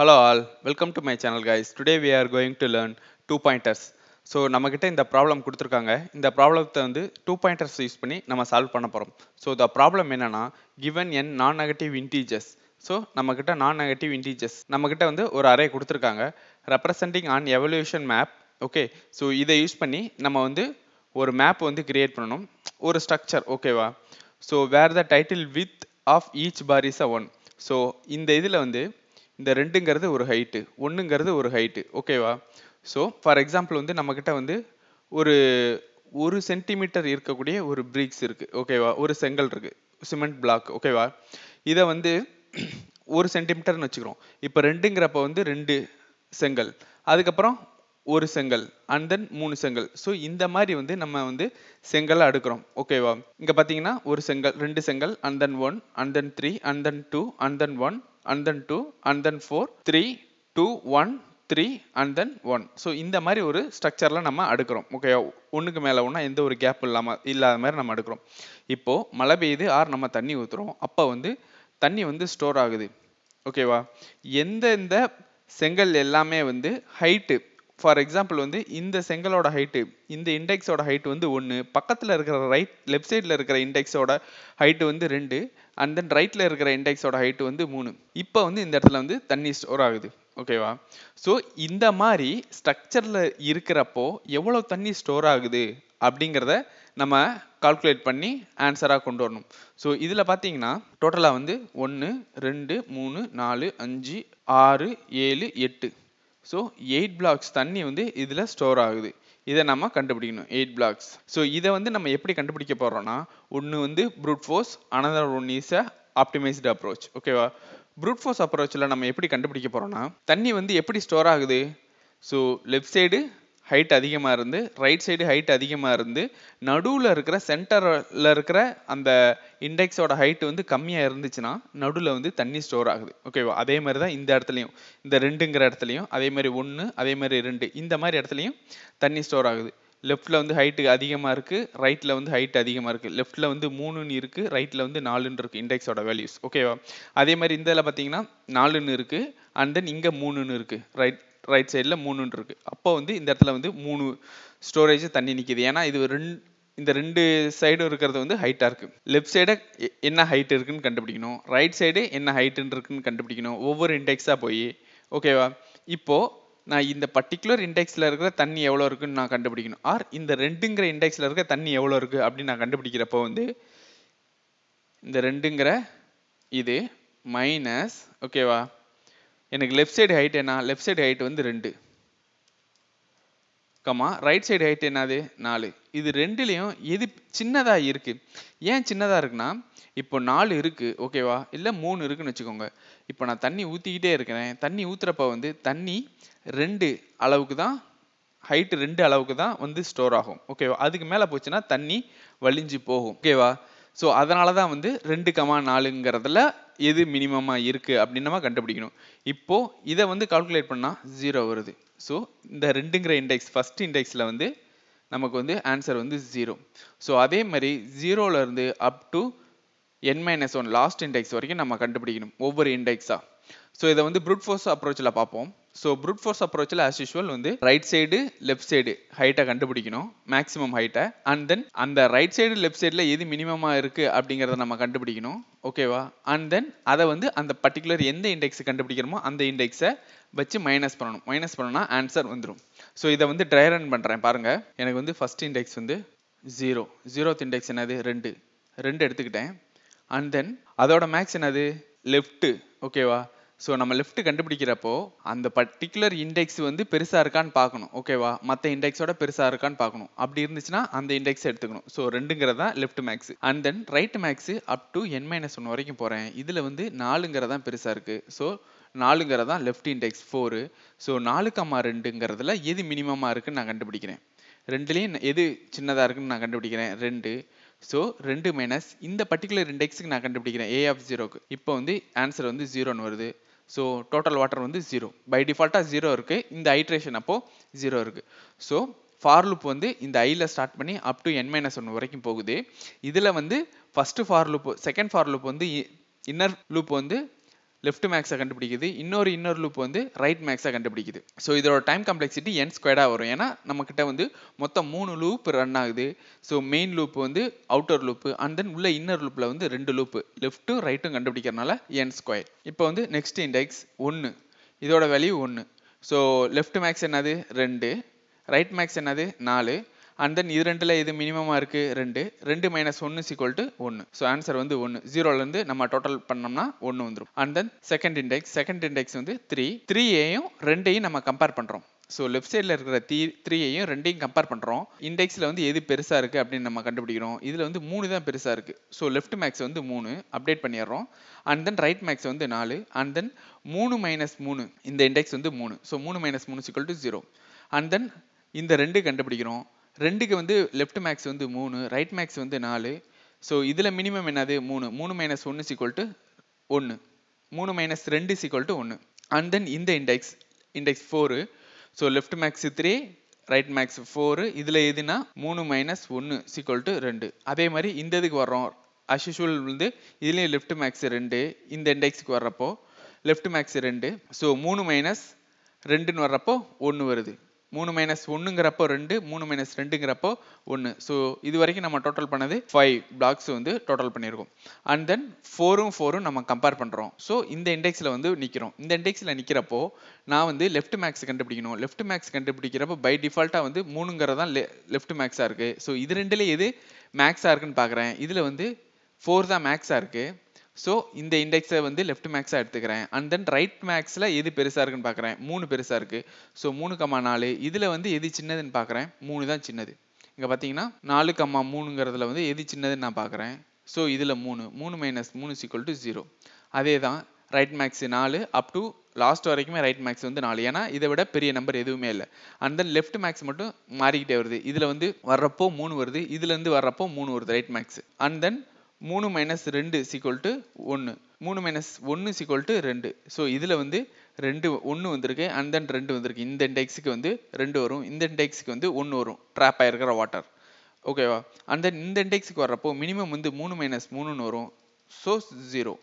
Hello all, welcome to my channel guys. Today we are going to learn two pointers. So நம்மக்கிட்ட இந்த problem கொடுத்துருக்காங்க. இந்த ப்ராப்ளத்தை வந்து டூ பாயிண்டர்ஸ் யூஸ் பண்ணி நம்ம சால்வ் பண்ண போகிறோம். ஸோ த ப்ராப்ளம் என்னன்னா கிவன் என் நான் நெகட்டிவ் இன்டீஜர்ஸ். ஸோ நம்மக்கிட்ட நான் நெகட்டிவ் இன்டீஜர்ஸ் நம்மக்கிட்ட வந்து ஒரு அரே கொடுத்துருக்காங்க representing on evolution map. Okay, so இதை யூஸ் பண்ணி நம்ம வந்து ஒரு மேப் வந்து கிரியேட் பண்ணணும், ஒரு ஸ்ட்ரக்சர். ஓகேவா? So where the title width of each bar is a one. So இந்த இதில் வந்து இந்த ரெண்டுங்கிறது ஒரு ஹைட்டு, ஒன்றுங்கிறது ஒரு ஹைட்டு. ஓகேவா? ஸோ ஃபார் எக்ஸாம்பிள் வந்து நம்மக்கிட்ட வந்து ஒரு 1 சென்டிமீட்டர் இருக்கக்கூடிய ஒரு பிரிக்ஸ் இருக்குது. ஓகேவா? ஒரு செங்கல் இருக்குது, சிமெண்ட் பிளாக். ஓகேவா? இதை வந்து 1 சென்டிமீட்டர்னு வச்சுக்கிறோம். இப்போ ரெண்டுங்கிறப்ப வந்து 2 செங்கல், அதுக்கப்புறம் ஒரு செங்கல், அண்ட் தென் 3 செங்கல். ஸோ இந்த மாதிரி வந்து நம்ம வந்து செங்கலை அடுக்கிறோம். ஓகேவா? இங்கே பார்த்தீங்கன்னா ஒரு செங்கல், 2 செங்கல், and then 1, and then 3, and then 2, and then 1, and then 2, and then 4, 3, 2, 1, 3, and then 1. So இந்த மாதிரி ஒரு ஸ்ட்ரக்சரில் நம்ம அடுக்கிறோம். ஓகே, ஒன்றுக்கு மேலே ஒன்றா எந்த ஒரு கேப் இல்லாத மாதிரி நம்ம அடுக்கிறோம். இப்போது மழை பெய்யுது ஆர் நம்ம தண்ணி ஊற்றுறோம், அப்போ வந்து தண்ணி வந்து ஸ்டோர் ஆகுது. ஓகேவா? எந்தெந்த செங்கல் எல்லாமே வந்து ஹைட்டு, ஃபார் எக்ஸாம்பிள் வந்து இந்த செங்கலோட ஹைட்டு, இந்த இண்டெக்ஸோட ஹைட் வந்து 1, பக்கத்தில் இருக்கிற லெஃப்ட் சைடில் இருக்கிற இண்டெக்ஸோட ஹைட்டு வந்து 2, அண்ட் தென் ரைட்டில் இருக்கிற இண்டெக்ஸோட ஹைட்டு வந்து 3. இப்போ வந்து இந்த இடத்துல வந்து தண்ணி ஸ்டோர் ஆகுது. ஓகேவா? ஸோ இந்த மாதிரி ஸ்ட்ரக்சரில் இருக்கிறப்போ எவ்வளோ தண்ணி ஸ்டோர் ஆகுது அப்படிங்கிறத நம்ம கால்குலேட் பண்ணி ஆன்சராக கொண்டு வரணும். ஸோ இதில் பார்த்தீங்கன்னா டோட்டலாக வந்து 1, 2, 3, 4, 5, 6, 7, 8. ஸோ 8 பிளாக்ஸ் தண்ணி வந்து இதில் ஸ்டோர் ஆகுது. இதை நம்ம கண்டுபிடிக்கணும், 8 பிளாக்ஸ். ஸோ இதை வந்து நம்ம எப்படி கண்டுபிடிக்க போகிறோம்னா, ஒன்று வந்து fruit force, another one is a optimised approach. ஓகேவா? ப்ரூட் ஃபோர்ஸ் அப்ரோச்சில் நம்ம எப்படி கண்டுபிடிக்க போகிறோம்னா, தண்ணி வந்து எப்படி ஸ்டோர் ஆகுது. ஸோ லெஃப்ட் சைடு ஹைட் அதிகமாக இருந்து, ரைட் சைடு ஹைட் அதிகமாக இருந்து, நடுவில் இருக்கிற சென்டரில் இருக்கிற அந்த இண்டெக்ஸோட ஹைட் வந்து கம்மியாக இருந்துச்சுன்னா நடுவில் வந்து தண்ணி ஸ்டோர் ஆகுது. ஓகேவா? அதே மாதிரி தான் இந்த இடத்துலையும், இந்த 2ங்கிற இடத்துலையும் அதே மாதிரி 1, அதே மாதிரி 2, இந்த மாதிரி இடத்துலையும் தண்ணி ஸ்டோர் ஆகுது. லெஃப்ட்டில் வந்து ஹைட்டு அதிகமாக இருக்குது, ரைட்டில் வந்து ஹைட் அதிகமாக இருக்குது. லெஃப்ட்டில் வந்து 3ன்னு இருக்குது, ரைட்டில் வந்து 4ன்னு இருக்குது இண்டெக்ஸோட வேல்யூஸ். ஓகேவா? அதே மாதிரி இந்த இதில் பார்த்தீங்கன்னா 4ன்னு இருக்குது, அண்ட் தென் இங்கே 3ன்னு இருக்குது, ரைட் சைடில் 3ன்னு இருக்குது. அப்போ வந்து இந்த இடத்துல வந்து 3 ஸ்டோரேஜ் தண்ணி நிற்கிது. ஏன்னா இது இந்த 2 சைடும் இருக்கிறது வந்து ஹைட்டாக இருக்குது. லெஃப்ட் சைடு என்ன ஹைட் இருக்குன்னு கண்டுபிடிக்கணும், ரைட் சைடு என்ன ஹைட்டுன்னு இருக்குன்னு கண்டுபிடிக்கணும், ஒவ்வொரு இண்டெக்ஸாக போய். ஓகேவா? இப்போது நான் இந்த பர்டிகுலர் இண்டெக்ஸில் இருக்கிற தண்ணி எவ்வளோ இருக்குன்னு நான் கண்டுபிடிக்கணும், ஆர் இந்த 2ங்கிற இண்டெக்ஸில் இருக்கிற தண்ணி எவ்வளோ இருக்குது அப்படின்னு நான் கண்டுபிடிக்கிறப்போ வந்து இந்த 2ங்கிற இது மைனஸ். ஓகேவா? எனக்கு லெஃப்ட் சைடு ஹைட் என்ன, லெஃப்ட் சைடு ஹைட் வந்து 2, ரைட் சைடு ஹைட் என்னது 4. இது ரெண்டுலேயும் எது சின்னதாக இருக்குது? ஏன் சின்னதாக இருக்குன்னா, இப்போ 4 இருக்குது. ஓகேவா? இல்லை 3 இருக்குன்னு வச்சுக்கோங்க. இப்போ நான் தண்ணி ஊற்றிக்கிட்டே இருக்கிறேன், தண்ணி ஊற்றுறப்ப வந்து தண்ணி 2 அளவுக்கு தான், ஹைட்டு 2 அளவுக்கு தான் வந்து ஸ்டோர் ஆகும். ஓகேவா? அதுக்கு மேலே போச்சுன்னா தண்ணி வலிஞ்சு போகும். ஓகேவா? ஸோ அதனால தான் வந்து 2,4ங்கிறதுல எது மினிமமாக இருக்குது அப்படின்னு நம்ம கண்டுபிடிக்கணும். இப்போது இதை வந்து கால்குலேட் பண்ணால் 0 வருது. ஸோ இந்த 2ங்கிற இண்டெக்ஸ் ஃபஸ்ட் இண்டெக்ஸில் வந்து நமக்கு வந்து ஆன்சர் வந்து 0. ஸோ அதே மாதிரி 0லேருந்து up to n-1 last index வரைக்கும் நம்ம கண்டுபிடிக்கணும், ஒவ்வொரு இண்டெக்ஸாக. ஸோ இதை வந்து ப்ரூட் ஃபோர்ஸ் அப்ரோச்சில் பார்ப்போம். ஸோ ப்ரூட் ஃபோர்ஸ் அப்ரோச்சில் ஆஸ் யூஷுவல் வந்து ரைட் சைடு லெஃப்ட் சைடு ஹைட்டை கண்டுபிடிக்கணும், மேக்ஸிமம் ஹைட்டை, அண்ட் தென் அந்த ரைட் சைடு லெஃப்ட் சைடில் எது மினிமமாக இருக்குது அப்படிங்கிறத நம்ம கண்டுபிடிக்கணும். ஓகேவா? அண்ட் தென் அதை வந்து அந்த பர்டிகுலர் எந்த இண்டெக்ஸ் கண்டுபிடிக்கிறோமோ அந்த இண்டெக்ஸை வச்சு மைனஸ் பண்ணணும். மைனஸ் பண்ணோன்னா ஆன்சர் வந்துடும். ஸோ இதை வந்து ட்ரை ரன் பண்ணுறேன் பாருங்கள். எனக்கு வந்து ஃபஸ்ட் இண்டெக்ஸ் வந்து 0, 0th இண்டெக்ஸ் என்னது 2 எடுத்துக்கிட்டேன். அண்ட் தென் அதோட மேக்ஸ் என்னது லெஃப்ட்டு. ஓகேவா? ஸோ நம்ம லெஃப்ட் கண்டுபிடிக்கிறப்போ அந்த பர்டிகுலர் இண்டெக்ஸ் வந்து பெருசாக இருக்கான்னு பார்க்கணும். ஓகேவா? மற்ற இண்டெக்ஸோட பெருசாக இருக்கான்னு பார்க்கணும். அப்படி இருந்துச்சுன்னா அந்த இண்டெக்ஸ் எடுத்துக்கணும். ஸோ 2ங்கிறது தான் left max. And then right max up to n-1 வரைக்கும் போகிறேன். இதில் வந்து 4ங்கிறது தான் பெருசாக இருக்குது. ஸோ 4ங்கிறது தான் லெஃப்ட் இண்டெக்ஸ் 4. ஸோ 4,2ங்கிறதுல எது மினிமமாக இருக்குன்னு நான் கண்டுபிடிக்கிறேன். ரெண்டுலேயும் எது சின்னதாக இருக்குன்னு நான் கண்டுபிடிக்கிறேன் 2. ஸோ 2 மைனஸ் இந்த பர்டிகுலர் இண்டெக்ஸுக்கு நான் கண்டுபிடிக்கிறேன் a ஆஃப் 0க்கு. இப்போ வந்து ஆன்சர் வந்து 0ன்னு வருது. ஸோ டோட்டல் வாட்டர் வந்து 0. பை டிஃபால்ட்டாக 0 இருக்குது, இந்த ஐட்ரேஷன் அப்போது 0 இருக்குது. ஸோ ஃபார் லூப் வந்து இந்த ஐயில் ஸ்டார்ட் பண்ணி அப் டு n-1 வரைக்கும் போகுது. இதில் வந்து first for loop, second for loop வந்து இன்னர் லூப் வந்து லெஃப்ட் மேக்ஸை கண்டுபிடிக்குது, இன்னொரு லூப் வந்து ரைட் மேக்ஸை கண்டுபிடிக்குது. ஸோ இதோட டைம் காம்ப்ளெக்சிட்டி n ஸ்கொயர்டாக வரும். ஏன்னா நம்மக்கிட்ட வந்து மொத்தம் 3 லூப் ரன் ஆகுது. ஸோ மெயின் லூப் வந்து அவுட்டர் லூப்பு அண்ட் தென் உள்ள இன்னர் லூப்பில் வந்து 2 லூப்பு லெஃப்ட்டும் ரைட்டும் கண்டுபிடிக்கிறதுனால n ஸ்கொயர். இப்போ வந்து நெக்ஸ்ட் இண்டெக்ஸ் 1, இதோட வேல்யூ 1. ஸோ லெஃப்ட் மேக்ஸ் என்னது 2, ரைட் மேக்ஸ் என்னது 4 அண்ட் தென் இது ரெண்டுல எது மினிமமா இருக்கு 2, 2 minus 1 is equal to 1. So answer வந்து 1. 0லேருந்து நம்ம டோட்டல் பண்ணோம்னா 1 வந்துடும். அண்ட் தென் செகண்ட் இண்டெக்ஸ் வந்து 3, 3ஐயும் 2ஐயும் நம்ம கம்பேர் பண்ணுறோம். ஸோ லெஃப்ட் சைடில் இருக்கிற 3ஐயும் 2ஐயும் கம்பேர் பண்ணுறோம். இண்டெக்ஸில் வந்து எது பெருசாக இருக்குது அப்படின்னு நம்ம கண்டுபிடிக்கிறோம். இதில் வந்து 3 தான் பெருசாக இருக்குது. ஸோ லெஃப்ட் மேக்ஸ் வந்து 3 அப்டேட் பண்ணிடுறோம். அண்ட் தென் ரைட் மேக்ஸ் வந்து 4 அண்ட் தென் 3 மைனஸ் 3 இந்த இண்டெக்ஸ் வந்து 3. So 3 minus 3 is equal to 0. And then இந்த 2 கண்டுபிடிக்கிறோம். 2க்கு வந்து லெஃப்ட் மேக்ஸ் வந்து 3, ரைட் மேக்ஸ் வந்து 4. ஸோ இதில் மினிமம் என்னது 3, 3 minus 1 is equal to 1, 3 minus 2 is equal to 1. And then இந்த index 4. So left max 3, right max 4. இதில் எதுனா 3 மைனஸ் 1 இஸ் ஈக்குவல் டு 2. அதே மாதிரி இந்த இதுக்கு வர்றோம். அஸ் யூஷுவல் வந்து இதுலேயும் லெஃப்ட் மேக்ஸ் 2, இந்த இண்டெக்ஸுக்கு வர்றப்போ லெஃப்ட் மேக்ஸ் 2. ஸோ 3 மைனஸ் 2ன்னு வர்றப்போ 1 வருது. 3 மைனஸ் 1ங்கிறப்போ 2, 3 மைனஸ் 2ங்கிறப்போ 1. ஸோ இது வரைக்கும் நம்ம டோட்டல் பண்ணது 5 பிளாக்ஸ் வந்து டோட்டல் பண்ணியிருக்கோம். அண்ட் தென் 4ம் நம்ம கம்பேர் பண்ணுறோம். ஸோ இந்த இண்டெக்ஸில் வந்து நிற்கிறோம். இந்த இண்டெக்ஸில் நிற்கிறப்போ நான் வந்து லெஃப்ட் மேக்ஸ் கண்டுபிடிக்கணும். லெஃப்ட் மேக்ஸ் கண்டுபிடிக்கிறப்போ பை டிஃபால்ட்டாக வந்து 3ங்கிறது தான் லெஃப்ட் மேக்ஸாக இருக்குது. ஸோ இது ரெண்டுல எது மேக்ஸாக இருக்குன்னு பார்க்குறேன். இதில் வந்து 4 தான் மேக்ஸாக இருக்குது. ஸோ இந்த இண்டெக்ஸை வந்து லெஃப்ட் மேக்ஸாக எடுத்துக்கிறேன். அண்ட் தென் ரைட் மேக்ஸில் எது பெருசாக இருக்குன்னு பார்க்குறேன். 3 பெருசாக இருக்குது. ஸோ 3,4 இதில் வந்து எது சின்னதுன்னு பார்க்குறேன். 3 தான் சின்னது. இங்கே பார்த்தீங்கன்னா 4,3ங்கிறதுல வந்து எது சின்னதுன்னு நான் பார்க்குறேன். ஸோ இதில் 3 மைனஸ் 3 இஸ் ஈக்குவல் டு 0. அதே தான் right max 4 up to last வரைக்குமே ரைட் மேக்ஸ் வந்து 4. ஏன்னா இதை விட பெரிய நம்பர் எதுவுமே இல்லை. அண்ட் தென் லெஃப்ட் மேக்ஸ் மட்டும் மாறிக்கிட்டே வருது. இதில் வந்து வர்றப்போ 3 வருது, இதுலேருந்து வர்றப்போ 3 வருது right max. And then 3 minus 2 is equal to 1, 3 minus 1 is equal to 2. So இதில் வந்து 1 வந்திருக்கு அண்ட் தென் 2 வந்திருக்கு. இந்த இண்டெக்ஸுக்கு வந்து 2 வரும், இந்த இண்டெக்ஸுக்கு வந்து 1 வரும், ட்ராப் ஆகிருக்கிற வாட்டர். ஓகேவா? அண்ட் தென் இந்த இண்டெக்ஸுக்கு வர்றப்போ மினிமம் வந்து 3 மைனஸ் 3ன்னு வரும். ஸோ 0.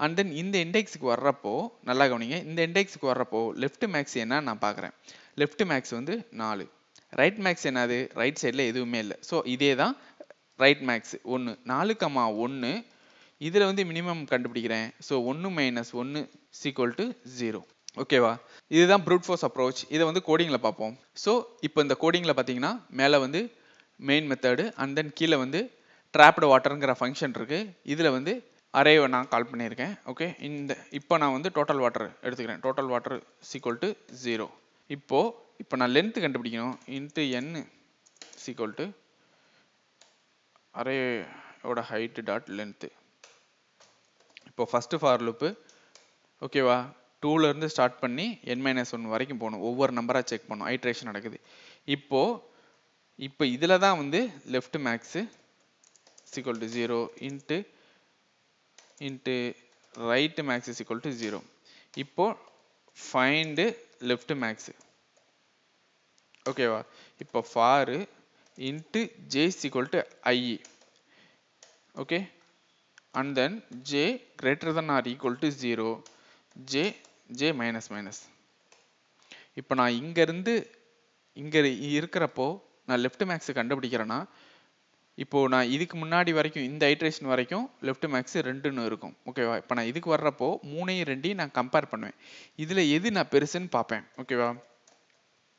அண்ட் தென் இந்த இண்டெக்ஸுக்கு வர்றப்போ நல்லா கவனிங்க, இந்த இண்டெக்ஸுக்கு வர்றப்போ லெஃப்ட் மேக்ஸ் என்ன நான் பார்க்குறேன். லெஃப்ட் மேக்ஸ் வந்து 4, ரைட் மேக்ஸ் என்னது ரைட் சைடில் எதுவுமே இல்லை. ஸோ இதே தான் ரைட் மேக்ஸ் 1, 4,1 இதில் வந்து மினிமம் கண்டுபிடிக்கிறேன். So 1 minus 1 is equal to 0. ஓகேவா? இதுதான் ப்ரூட் ஃபோர்ஸ் அப்ரோச். இதை வந்து கோடிங்கில் பார்ப்போம். ஸோ இப்போ இந்த கோடிங்கில் பார்த்தீங்கன்னா மேலே வந்து மெயின் மெத்தடு அண்ட் தென் கீழே வந்து ட்ராப்டு வாட்டருங்கிற ஃபங்க்ஷன் இருக்குது. இதில் வந்து அரேவை நான் கால் பண்ணியிருக்கேன். ஓகே, இப்போ நான் வந்து டோட்டல் வாட்டர் எடுத்துக்கிறேன். Total water is equal to 0. இப்போ நான் லென்த்து கண்டுபிடிக்கணும். Int n is equal to அரேயோட ஹைட் டாட் லென்த்து. இப்போ ஃபஸ்ட்டு ஃபார் லூப்பு ஓகேவா, 2லேருந்து ஸ்டார்ட் பண்ணி n-1 வரைக்கும் போகணும். ஒவ்வொரு நம்பராக செக் பண்ணணும், ஐட்ரேஷன் நடக்குது. இப்போ இதில் தான் வந்து left max is equal to 0 into right max is equal to 0. இப்போ ஃபைண்டு லெஃப்ட் மேக்ஸு. ஓகேவா? இப்போ for into j is equal to I. Okay, and then j greater than or equal to 0, j minus minus. இப்போ நான் இங்க இருக்கிறப்போ நான் left maths கண்டுபிடிக்கிறேன்னா இப்போ நான் இதுக்கு முன்னாடி வரைக்கும் இந்த ஐட்ரேஷன் வரைக்கும் லெஃப்ட் மேக்ஸ் 2ன்னு இருக்கும். ஓகேவா? இப்போ நான் இதுக்கு வர்றப்போ 3யும் 2யும் நான் கம்பேர் பண்ணுவேன். இதில் எது நான் பெருசுன்னு பார்ப்பேன். ஓகேவா?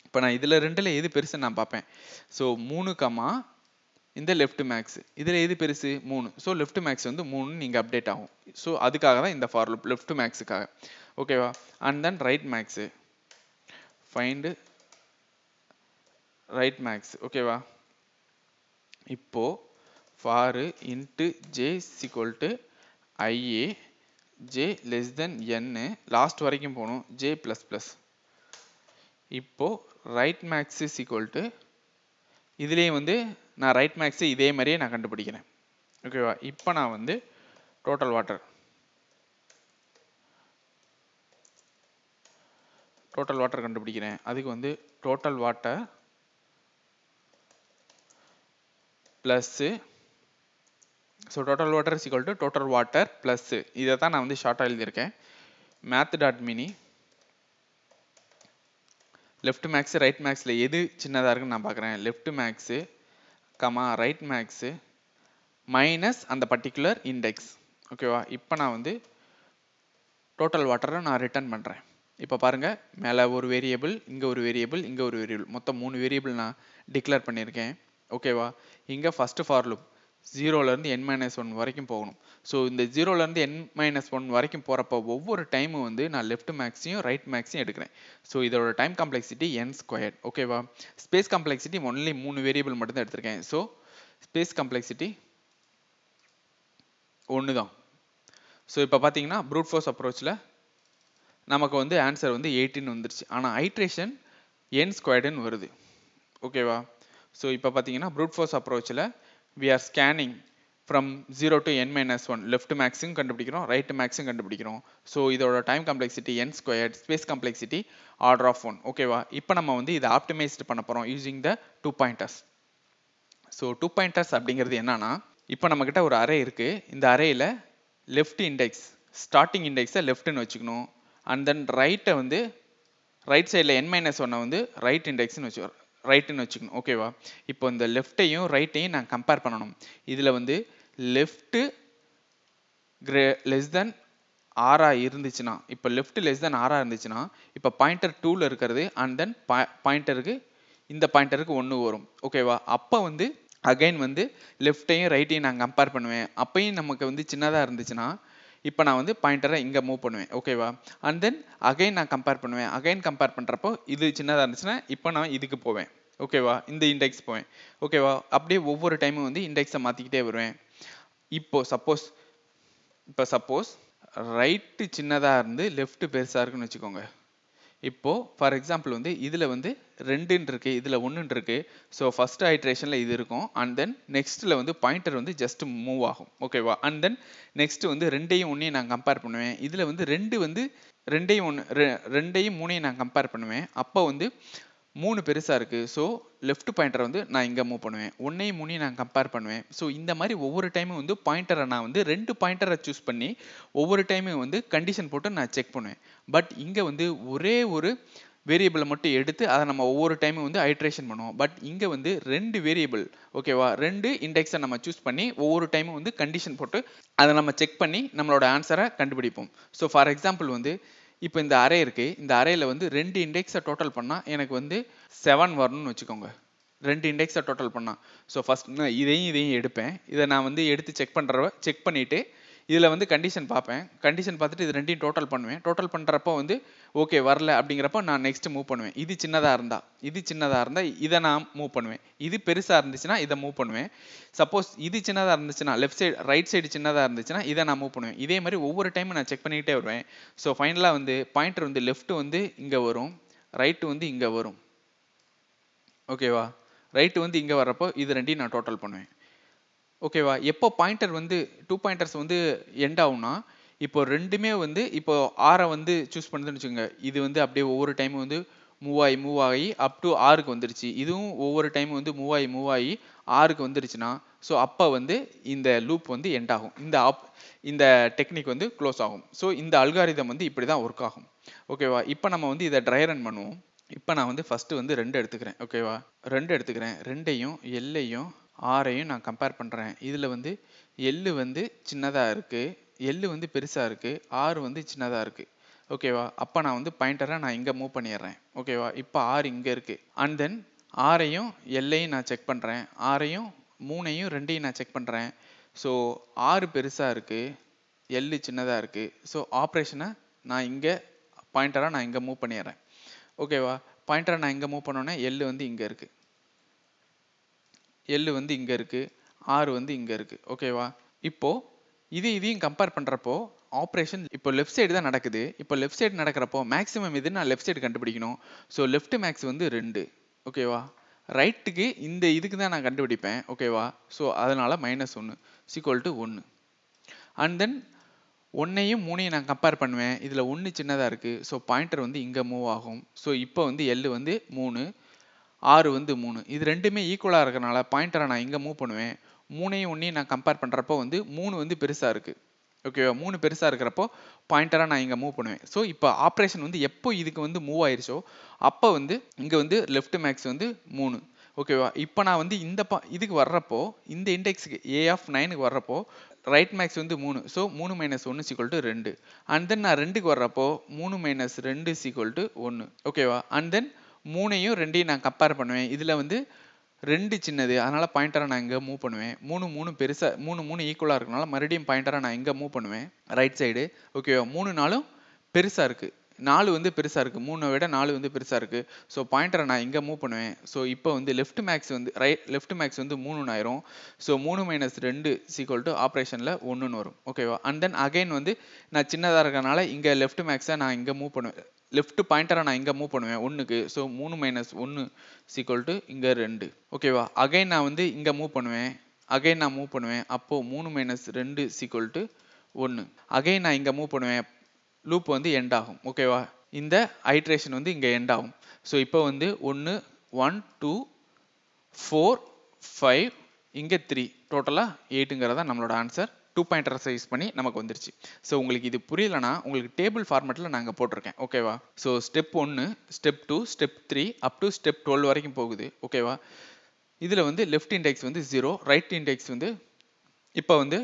இப்போ நான் இதில் 2ல் எது பெருசுன்னு நான் பார்ப்பேன். ஸோ 3, இந்த லெஃப்ட் மேக்ஸ் இதில் எது பெருசு 3. ஸோ லெஃப்ட் மேக்ஸ் வந்து 3ன்னு நீங்கள் அப்டேட் ஆகும். ஸோ அதுக்காக தான் இந்த ஃபார் லூப் லெஃப்ட் மேக்ஸுக்காக. ஓகேவா? And then right max find right max. ஓகேவா? இப்போ for int j equal to IA j less than n last வரைக்கும் போகணும். J plus plus. இப்போ right max is equal to இதுலேயும் வந்து நான் ரைட் மேக்ஸு இதே மாதிரியே நான் கண்டுபிடிக்கிறேன். ஓகேவா? இப்போ நான் வந்து டோட்டல் வாட்டர் கண்டுபிடிக்கிறேன். அதுக்கு வந்து total water plus, so total water is equal to total water plus, இதை தான் நான் வந்து ஷார்ட்டாக எழுதியிருக்கேன். math.mini left max right maxல எது சின்னதா இருக்குன்னு நான் பார்க்குறேன். left max comma right max minus அந்த பர்டிகுலர் இண்டெக்ஸ். ஓகேவா? இப்போ நான் வந்து டோட்டல் வாட்டரை நான் ரிட்டர்ன் பண்ணுறேன். இப்போ பாருங்க, மேலே ஒரு வேரியபிள், இங்கே ஒரு வேரியபிள், இங்கே ஒரு வேரியபிள், மொத்தம் 3 வேரியபிள் நான் டிக்ளேர் பண்ணியிருக்கேன். ஓகேவா? இங்கே ஃபஸ்ட்டு ஃபார் லூப் 0லேருந்து n-1 வரைக்கும் போகணும். ஸோ இந்த 0லேருந்து n-1 வரைக்கும் போகிறப்போ ஒவ்வொரு டைமும் வந்து நான் லெஃப்ட் மேக்ஸையும் ரைட் மேக்ஸையும் எடுக்கிறேன். ஸோ இதோட டைம் காம்ப்ளெக்சிட்டி n². ஓகேவா? ஸ்பேஸ் காம்ப்ளெக்சிட்டி ஒன்லி 3 வேரியபிள் மட்டும் தான் எடுத்திருக்கேன். ஸோ ஸ்பேஸ் காம்ப்ளெக்சிட்டி 1 தான். ஸோ இப்போ பார்த்தீங்கன்னா ப்ரூட் ஃபோர்ஸ் அப்ரோச்சில் நமக்கு வந்து ஆன்சர் வந்து 18 வந்துருச்சு. ஆனால் ஐட்ரேஷன் n² வருது. ஓகேவா? ஸோ இப்போ பார்த்தீங்கன்னா ப்ரூட் ஃபோர்ஸ் அப்ரோச்சில் we are scanning from 0 to n-1 left மேக்ஸும் கண்டுபிடிக்கிறோம், ரைட் மேக்ஸும் கண்டுபிடிக்கிறோம். ஸோ இதோட time complexity n², space complexity order of 1. ஓகேவா? இப்போ நம்ம வந்து இதை ஆப்டிமைஸ்ட் பண்ண போகிறோம் using the 2 pointers. So 2 pointers அப்படிங்கிறது என்னன்னா, இப்போ நம்மக்கிட்ட ஒரு அரே இருக்குது. இந்த அரேயில் லெஃப்ட் இண்டெக்ஸ், ஸ்டார்டிங் இண்டெக்ஸை லெஃப்ட்னு வச்சுக்கணும். அண்ட் தென் ரைட்டை வந்து ரைட் சைடில் n-1 வந்து ரைட் இண்டெக்ஸ்னு ரைட்டுன்னு வச்சுக்கணும். ஓகேவா? இப்போ இந்த லெஃப்ட்டையும் ரைட்டையும் நான் கம்பேர் பண்ணணும். இதில் வந்து லெஃப்ட்டு லெஸ் தென் ஆரா இருந்துச்சுன்னா, இப்போ லெஃப்ட் லெஸ் தென் ஆரா இருந்துச்சுன்னா, இப்போ பாயிண்டர் 2ல இருக்கிறது அண்ட் தென் பாயிண்டருக்கு இந்த பாயிண்டருக்கு 1 வரும். ஓகேவா? அப்போ வந்து அகைன் வந்து லெஃப்ட்டையும் ரைட்டையும் நான் கம்பேர் பண்ணுவேன். அப்பையும் நமக்கு வந்து சின்னதாக இருந்துச்சுன்னா இப்போ நான் வந்து பாயிண்டரை இங்கே மூவ் பண்ணுவேன். ஓகேவா? அண்ட் தென் அகைன் நான் கம்பேர் பண்ணுவேன். அகைன் கம்பேர் பண்ணுறப்போ இது சின்னதாக இருந்துச்சுன்னா இப்போ நான் இதுக்கு போவேன். ஓகேவா? இந்த இண்டெக்ஸ் போவேன். ஓகேவா? அப்படியே ஒவ்வொரு டைமும் வந்து இண்டெக்ஸை மாற்றிக்கிட்டே வருவேன். இப்போ சப்போஸ் ரைட்டு சின்னதாக இருந்து லெஃப்ட் பெருசாக இருக்குன்னு வச்சுக்கோங்க. இப்போ ஃபார் எக்ஸாம்பிள் வந்து இதில் வந்து 2 இருக்கு, இதில் 1 இருக்கு. ஸோ ஃபர்ஸ்ட் ஐட்ரேஷனில் இது இருக்கும். அண்ட் தென் நெக்ஸ்ட்டில் வந்து பாயிண்டர் வந்து ஜஸ்ட் மூவ் ஆகும். ஓகேவா? அண்ட் தென் நெக்ஸ்ட் வந்து 2யும் 1யும் நான் கம்பேர் பண்ணுவேன். இதில் வந்து 2 வந்து 2யும் 3யும் நான் கம்பேர் பண்ணுவேன். அப்போ வந்து 3 பெருசாக இருக்குது. ஸோ லெஃப்ட் பாயிண்டரை வந்து நான் இங்கே மூவ் பண்ணுவேன். 1யும் 3யும் நான் கம்பேர் பண்ணுவேன். ஸோ இந்த மாதிரி ஒவ்வொரு டைமும் வந்து பாயிண்டரை நான் வந்து 2 பாயிண்டரை சூஸ் பண்ணி ஒவ்வொரு டைமும் வந்து கண்டிஷன் போட்டு நான் செக் பண்ணுவேன். பட் இங்கே வந்து ஒரே ஒரு வேரியபிளை மட்டும் எடுத்து அதை நம்ம ஒவ்வொரு டைமும் வந்து ஐட்ரேஷன் பண்ணுவோம். பட் இங்கே வந்து 2 வேரியபிள், ஓகேவா, 2 இண்டெக்ஸை நம்ம சூஸ் பண்ணி ஒவ்வொரு டைமும் வந்து கண்டிஷன் போட்டு அதை நம்ம செக் பண்ணி நம்மளோட ஆன்சரை கண்டுபிடிப்போம். ஸோ ஃபார் எக்ஸாம்பிள் வந்து இப்போ இந்த அரே இருக்குது. இந்த அரேயில் வந்து 2 இண்டெக்ஸை டோட்டல் பண்ணால் எனக்கு வந்து 7 வரணும்னு வச்சுக்கோங்க. 2 இண்டெக்ஸை டோட்டல் பண்ணால். ஸோ ஃபஸ்ட் நான் இதையும் எடுப்பேன். இதை நான் வந்து எடுத்து செக் பண்ணிவிட்டு இதில் வந்து கண்டிஷன் பார்ப்பேன். கண்டிஷன் பார்த்துட்டு இது 2யும் டோட்டல் பண்ணுவேன். டோட்டல் பண்ணுறப்போ வந்து ஓகே வரல அப்படிங்கிறப்போ நான் நெக்ஸ்ட் மூவ் பண்ணுவேன். இது சின்னதாக இருந்தால் இதை நான் மூவ் பண்ணுவேன். இது பெருசாக இருந்துச்சுன்னா இதை மூவ் பண்ணுவேன். சப்போஸ் இது சின்னதாக இருந்துச்சுன்னா லெஃப்ட் சைடு ரைட் சைடு சின்னதாக இருந்துச்சுன்னா இதை நான் மூவ் பண்ணுவேன். இதே மாதிரி ஒவ்வொரு டைமும் நான் செக் பண்ணிக்கிட்டே வருவேன். ஸோ ஃபைனலாக வந்து பாயிண்டர் வந்து லெஃப்ட் வந்து இங்கே வரும், ரைட்டு வந்து இங்கே வரும். ஓகேவா? ரைட்டு வந்து இங்கே வர்றப்போ இது 2யும் நான் டோட்டல் பண்ணுவேன். ஓகேவா? எப்போ பாயிண்டர் வந்து 2 பாயிண்டர்ஸ் வந்து எண்ட் ஆகும்னா, இப்போ 2மே வந்து இப்போ ஆரை வந்து சூஸ் பண்ணுதுன்னு வச்சுக்கோங்க. இது வந்து அப்படியே ஒவ்வொரு டைமும் வந்து மூவ் ஆகி அப் டு 6க்கு வந்துருச்சு. இதுவும் ஒவ்வொரு டைமும் வந்து மூவ் ஆகி 6க்கு வந்துருச்சுன்னா, ஸோ அப்போ வந்து இந்த லூப் வந்து எண்ட் ஆகும். இந்த டெக்னிக் வந்து க்ளோஸ் ஆகும். ஸோ இந்த அல்காரிதம் வந்து இப்படி தான் ஒர்க் ஆகும். ஓகேவா? இப்போ நம்ம வந்து இதை ட்ரை ரன் பண்ணுவோம். இப்போ நான் வந்து ஃபஸ்ட்டு வந்து 2 எடுத்துக்கிறேன். ஓகேவா? 2 எடுத்துக்கிறேன். 2யும் எல்லையும் ஆரையும் நான் கம்பேர் பண்ணுறேன். இதில் வந்து எல் வந்து சின்னதாக இருக்குது, எல் வந்து பெருசாக இருக்குது, ஆர் வந்து சின்னதாக இருக்குது. ஓகேவா? அப்போ நான் வந்து பாயிண்டரை நான் இங்கே மூவ் பண்ணிடுறேன். ஓகேவா? இப்போ ஆர் இங்கே இருக்குது. அண்ட் தென் ஆரையும் எல்லையும் நான் செக் பண்ணுறேன். ஆரையும் 3யும் 2யும் நான் செக் பண்ணுறேன். ஸோ ஆர் பெருசாக இருக்குது, எல் சின்னதாக இருக்குது. ஸோ ஆப்ரேஷனை நான் இங்கே பாயிண்டராக நான் இங்கே மூவ் பண்ணிடுறேன். ஓகேவா? பாயிண்டரை நான் இங்கே மூவ் பண்ணோன்னே எல் வந்து இங்கே இருக்குது, எல் வந்து இங்கே இருக்குது, ஆர் வந்து இங்கே இருக்குது. ஓகேவா? இப்போது இதையும் கம்பேர் பண்ணுறப்போ ஆப்ரேஷன் இப்போ லெஃப்ட் சைடு தான் நடக்குது. இப்போ லெஃப்ட் சைடு நடக்கிறப்போ மேக்ஸிமம் இது நான் லெஃப்ட் சைடு கண்டுபிடிக்கணும். ஸோ லெஃப்ட் மேக்ஸ் வந்து 2. ஓகேவா? ரைட்டுக்கு இந்த இதுக்கு தான் நான் கண்டுபிடிப்பேன். ஓகேவா? ஸோ அதனால் -1 = 1. அண்ட் தென் 1யும் 3யும் நான் கம்பேர் பண்ணுவேன். இதில் 1 சின்னதாக இருக்குது. ஸோ பாயிண்டர் வந்து இங்கே மூவ் ஆகும். ஸோ இப்போ வந்து எல் வந்து 3, ஆறு வந்து 3. இது 2மே ஈக்குவலாக இருக்கிறனால பாயிண்டரை நான் இங்கே மூவ் பண்ணுவேன். 3யும் 1யும் நான் கம்பேர் பண்ணுறப்போ வந்து 3 வந்து பெருசாக இருக்குது. ஓகேவா? 3 பெருசா இருக்கிறப்போ பாயிண்டரா நான் இங்க மூவ் பண்ணுவேன். ஸோ இப்போ ஆப்ரேஷன் வந்து எப்போ இதுக்கு வந்து மூவ் ஆயிருச்சோ அப்போ வந்து இங்க வந்து லெஃப்ட் மேக்ஸ் வந்து 3. ஓகேவா? இப்போ நான் வந்து இந்த இதுக்கு வர்றப்போ இந்த இண்டெக்ஸ்க்கு a ஆஃப் 9க்கு வர்றப்போ ரைட் மேக்ஸ் வந்து 3. So 3 minus 1 equal to 2. And then நான் 2க்கு வர்றப்போ 3 மைனஸ் 2 ஈக்குவல் டு 1. ஓகேவா? அண்ட் தென் 3யும் 2யும் நான் கம்பேர் பண்ணுவேன். இதுல வந்து 2 சின்னது, அதனால பாயிண்டரை நான் இங்க மூவ் பண்ணுவேன். 3 பெருசா 3 ஈக்குவலா இருக்கனால மறுபடியும் பாயிண்டரை நான் இங்க மூவ் பண்ணுவேன் ரைட் சைடு. ஓகேவா? 3 4 பெருசா இருக்கு, 4 வந்து பெருசா இருக்கு, 3 விட 4 வந்து பெருசா இருக்கு. ஸோ பாயிண்டரை நான் இங்க மூவ் பண்ணுவேன். ஸோ இப்போ வந்து லெஃப்ட் மேக்ஸ் வந்து லெஃப்ட் மேக்ஸ் வந்து 3 ஆயிரும். ஸோ 3 மைனஸ் 2 ஈக்குவல் டு ஆப்ரேஷன்ல 1ன்னு வரும். ஓகேவா? அண்ட் தென் அகைன் வந்து நான் சின்னதா இருக்கனால இங்க லெஃப்ட் மேக்ஸை நான் இங்க மூவ் பண்ணுவேன். லெஃப்ட் பாயிண்டரை நான் இங்க மூவ் பண்ணுவேன் 1க்கு. ஸோ 3 மைனஸ் 1 ஈக்குவல் டு இங்க 2. ஓகேவா? அகைன் நான் வந்து இங்க மூவ் பண்ணுவேன். அகைன் நான் மூவ் பண்ணுவேன். அப்போ 3 மைனஸ் 2 ஈக்குவல் டு 1. அகைன் நான் இங்க மூவ் பண்ணுவேன். லூப் வந்து எண்ட் ஆகும். ஓகேவா? இந்த ஐட்ரேஷன் வந்து இங்க எண்ட் ஆகும். ஸோ இப்போ வந்து 1 1 2 4 5 இங்க 3 டோட்டலா 8ங்கிறதா நம்மளோட ஆன்சர். 2 பாயிண்டர் யூஸ் பண்ணி நமக்கு வந்துருச்சு. ஸோ உங்களுக்கு இது புரியலனா உங்களுக்கு டேபிள் ஃபார்மேட்டில் நான் இங்கே போட்டிருக்கேன். ஓகேவா? So step 1 step 2 step 3 up to step 12 வரைக்கும் போகுது. ஓகேவா? இதில் வந்து லெஃப்ட் இண்டெக்ஸ் வந்து 0, ரைட் இண்டெக்ஸ் வந்து இப்போ வந்து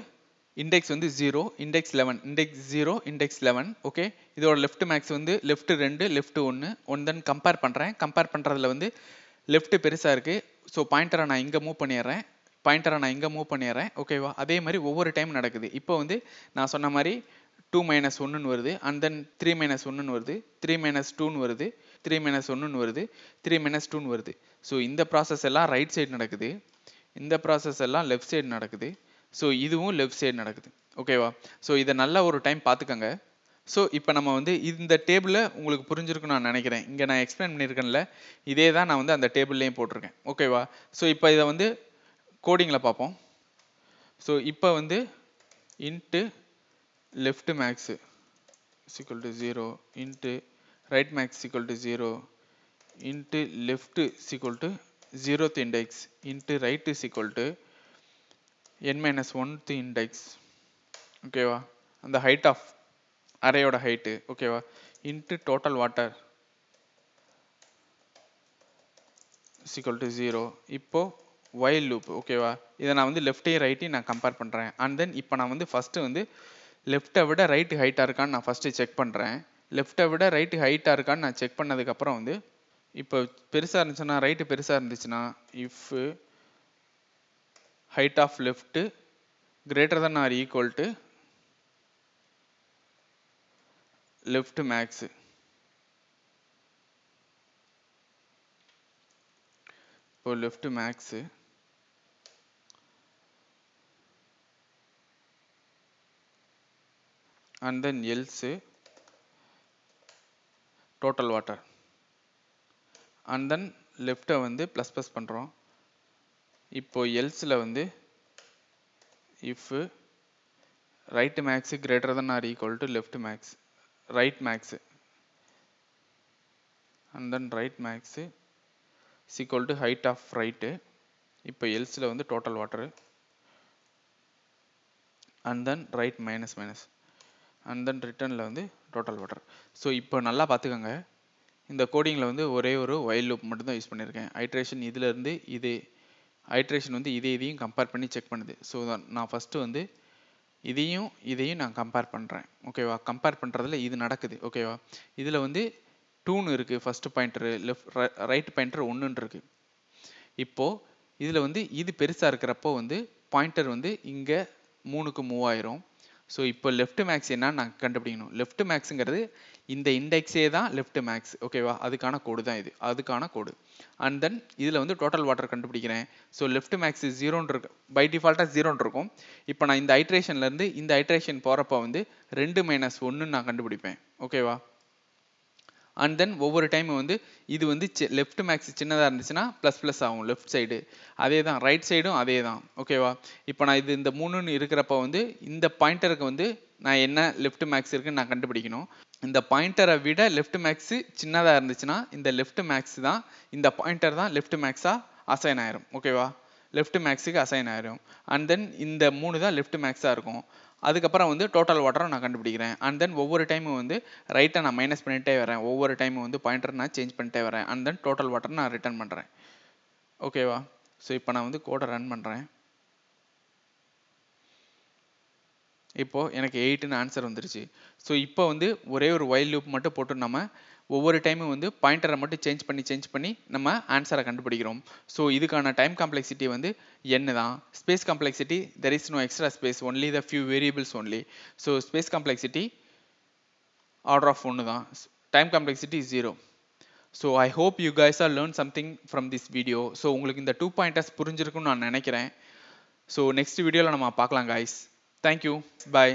இண்டெக்ஸ் வந்து 0, இண்டெக்ஸ் 11, இண்டெக்ஸ் 0, இண்டெக்ஸ் 11. ஓகே, இதோட லெஃப்ட் மேக்ஸ் வந்து லெஃப்ட் 2, லெஃப்ட் 1 தென் கம்பேர் பண்ணுறேன். கம்பேர் பண்ணுறதுல வந்து லெஃப்ட் பெருசாக இருக்குது. ஸோ பாயிண்டரை நான் இங்கே மூவ் பண்ணிடுறேன். ஓகேவா? அதே மாதிரி ஒவ்வொரு டைம் நடக்குது. இப்போ வந்து நான் சொன்ன மாதிரி 2 மைனஸ் 1ன்னு வருது, அண்ட் தென் 3 மைனஸ் 1ன்னு வருது, 3 மைனஸ் 2ன்னு வருது, 3 மைனஸ் 1ன்னு வருது, 3 மைனஸ் 2ன்னு வருது. ஸோ இந்த ப்ராசஸ் எல்லாம் ரைட் சைடு நடக்குது, இந்த ப்ராசஸ் எல்லாம் லெஃப்ட் சைடு நடக்குது. ஸோ இதுவும் லெஃப்ட் சைடு நடக்குது. ஓகேவா? ஸோ இதை நல்லா ஒரு டைம் பார்த்துக்கோங்க. ஸோ இப்போ நம்ம வந்து இந்த டேபிளில் உங்களுக்கு புரிஞ்சிருக்குன்னு நான் நினைக்கிறேன். இங்கே நான் எக்ஸ்பிளைன் பண்ணியிருக்கேன்ல, இதே தான் நான் வந்து அந்த டேபிள்லேயும் போட்டிருக்கேன். ஓகேவா? ஸோ இப்போ இதை வந்து கோடிங்கில் பார்ப்போம். ஸோ இப்போ வந்து into left max equal to 0 into right max equal to 0 into left equal to 0th index into right equal to n-1th index. ஓகேவா? அந்த ஹைட் ஆஃப் அரேயோட ஹைட்டு. ஓகேவா? Into total water equal to 0. இப்போ while loop. ஓகேவா? இதை நான் வந்து லெஃப்ட்டையும் ரைட்டையும் நான் கம்பேர் பண்ணுறேன். அண்ட் தென் இப்போ நான் வந்து ஃபஸ்ட்டு வந்து லெஃப்ட்டை விட ரைட்டு ஹைட்டாக இருக்கான்னு நான் ஃபஸ்ட்டு செக் பண்ணுறேன். லெஃப்ட்டை விட ரைட்டு ஹைட்டாக இருக்கான்னு நான் செக் பண்ணதுக்கப்புறம் வந்து இப்போ பெருசாக இருந்துச்சுன்னா, ரைட்டு பெருசாக இருந்துச்சுன்னா, if height of left greater than or equal to left max. இப்போ left max and then else total water and then left வந்து ப்ளஸ் ப்ளஸ் பண்ணுறோம். இப்போ எல்ஸில் வந்து if right max greater than or equal to left max, right max and then right max is equal to height of right. இப்போ எல்ஸில் வந்து total water and then right minus minus and then ரிட்டர்னில் வந்து total water. So இப்போ நல்லா பார்த்துக்கோங்க, இந்த கோடிங்கில் வந்து ஒரே ஒரு while loop மட்டும்தான் யூஸ் பண்ணியிருக்கேன். ஐட்ரேஷன் இதிலேருந்து இது ஐட்ரேஷன் வந்து இதையும் கம்பேர் பண்ணி செக் பண்ணுது. ஸோ நான் ஃபஸ்ட்டு வந்து இதையும் நான் கம்பேர் பண்ணுறேன். ஓகேவா? கம்பேர் பண்ணுறதுல இது நடக்குது. ஓகேவா? இதில் வந்து 2ன்னு இருக்குது ஃபஸ்ட்டு பாயிண்டரு, ரைட் பாயிண்டர் 1ன்னு இருக்குது. இப்போது இதில் வந்து இது பெருசாக இருக்கிறப்போ வந்து பாயிண்டர் வந்து இங்கே 3க்கு மூவ் ஆயிரும். ஸோ இப்போ லெஃப்ட் மேக்ஸ் என்னன்னு நான் கண்டுபிடிக்கணும். லெஃப்ட் மேக்ஸுங்கிறது இந்த இண்டெக்ஸே தான் லெஃப்ட் மேக்ஸ். ஓகேவா? அதுக்கான கோடு தான் இது, அதுக்கான கோடு. அண்ட் தென் இதில் வந்து டோட்டல் வாட்டர் கண்டுபிடிக்கிறேன். ஸோ லெஃப்ட் மேக்ஸ் 0ன்னு இருக்கு, பை டிஃபால்ட்டாக 0ன்னு இருக்கும். இப்போ நான் இந்த ஐட்ரேஷன்லேருந்து இந்த ஐட்ரேஷன் போகிறப்ப வந்து 2 மைனஸ் 1ன்னு நான் கண்டுபிடிப்பேன். ஓகேவா? அண்ட் தென் ஒவ்வொரு டைம் வந்து இது வந்து லெஃப்ட் மேக்ஸ் சின்னதாக இருந்துச்சுன்னா ப்ளஸ் ப்ளஸ் ஆகும் லெஃப்ட் சைடு. அதே தான் ரைட் சைடும் அதே தான். ஓகேவா? இப்போ நான் இது இந்த 3ன்னு இருக்கிறப்ப வந்து இந்த பாயிண்டருக்கு வந்து நான் என்ன லெஃப்ட் மேக்ஸ் இருக்குன்னு நான் கண்டுபிடிக்கணும். இந்த பாயிண்டரை விட லெஃப்ட் மேக்ஸ் சின்னதாக இருந்துச்சுன்னா இந்த லெஃப்ட் மேக்ஸ் தான், இந்த பாயிண்டர் தான் லெஃப்ட் மேக்ஸாக அசைன் ஆயிரும். ஓகேவா? லெஃப்ட் மேக்ஸுக்கு அசைன் ஆயிரும். அண்ட் தென் இந்த 3 தான் லெஃப்ட் மேக்ஸாக இருக்கும். அதுக்கப்புறம் வந்து டோட்டல் வாட்டரை நான் கண்டுபிடிக்கிறேன். அண்ட் தென் ஒவ்வொரு டைமும் வந்து ரைட்டை நான் மைனஸ் பண்ணிகிட்டே வரேன், ஒவ்வொரு டைமும் வந்து பாயிண்டர் நான் சேஞ்ச் பண்ணிட்டே வரேன். அண்ட் தென் டோட்டல் வாட்டர் நான் ரிட்டர்ன் பண்ணுறேன். ஓகேவா? ஸோ இப்போ நான் வந்து கோடை ரன் பண்ணுறேன். இப்போது எனக்கு 8ன்னு ஆன்சர் வந்துருச்சு. ஸோ இப்போ வந்து ஒரே ஒரு வைல் லூப் மட்டும் போட்டு நம்ம ஒவ்வொரு டைமும் வந்து பாயிண்டரை மட்டும் சேஞ்ச் பண்ணி நம்ம ஆன்சரை கண்டுபிடிக்கிறோம். ஸோ இதுக்கான டைம் காம்ப்ளெக்சிட்டி வந்து n தான். Space complexity there is no extra space, only the few variables only. So space complexity order of 1 தான். Time complexity 0. So I hope you guys are learn something from this video. So உங்களுக்கு இந்த 2 pointers புரிஞ்சிருக்குன்னு நான் நினைக்கிறேன். So next வீடியோவில் நம்ம பார்க்கலாம் guys. Thank you, பாய்.